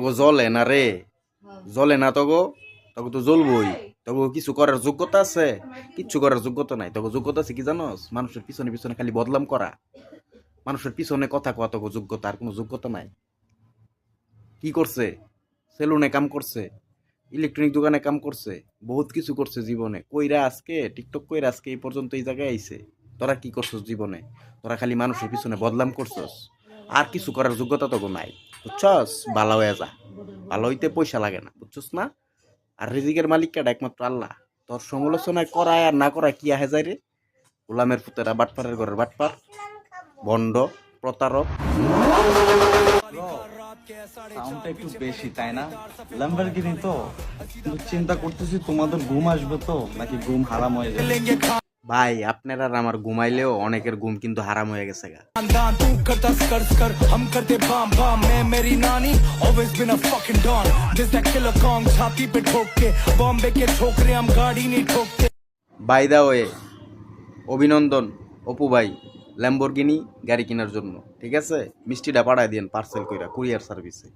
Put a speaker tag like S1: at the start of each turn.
S1: তগো জ্বলে না রে, জ্বলে না তগো, তগো তো জ্বলবই। তগো কিছু করার যোগ্যতা আছে? কিচ্ছু করার যোগ্যতা নাই। তগো যোগ্যতা আছে কি জানোস? মানুষের পিছনে পিছনে খালি বদলাম করা, মানুষের পিছনে কথা কওয়া। তগো যোগ্যতা, আর কোনো যোগ্যতা নাই। কি করছে? সেলুনে কাম করছে, ইলেকট্রনিক দোকানে কাম করছে, বহুত কিছু করছে জীবনে। কইরা আজকে টিকটক কইরা আজকে এই পর্যন্ত এই জায়গায় আইছে। তোরা কি করছস জীবনে? তোরা খালি মানুষের পিছনে বদলাম করছস, আর কিছু করার যোগ্যতা তোকে নাই। বুঝছস? ভালো হয়ে যা। ভালো হইতে পয়সা লাগে না, বুঝছস না? আর রিজিকের মালিক কেডা? একমাত্র আল্লাহ। তোর সমালোচনায় করায় আর না করায় কি আহে যায় রে? গোলামের পুতেরা, বাটপারের ঘরের বাটপার, ভণ্ড, প্রতারক।
S2: ব্রো, সাউন্ডটা একটু বেশি তাই না? ল্যাম্বরগিনি তো, কিন্তু চিন্তা করতেছি তোমাদের ঘুম আসবে তো নাকি ঘুম হারাম হয়ে যাবে।
S1: ভাই, আপনার আর আমার ঘুমাইলেও অনেকের ঘুম কিন্তু হারাম হয়ে গেছে গা।
S3: तू करता स्कर स्कर हम करते बाम बाम मैं मेरी नानी always been a fucking don this that killer kong छाती पे ठोक के बॉम्बे के ठोकरे हम गाड़ी नहीं ठोकते।
S1: বাই দা ওয়ে, অভিনন্দন অপু ভাই ল্যাম্বরগিনি গাড়ি কেনার জন্য। ঠিক আছে, মিষ্টিটা পাঠায় দিন পার্সেল কইরা কুরিয়ার সার্ভিসে।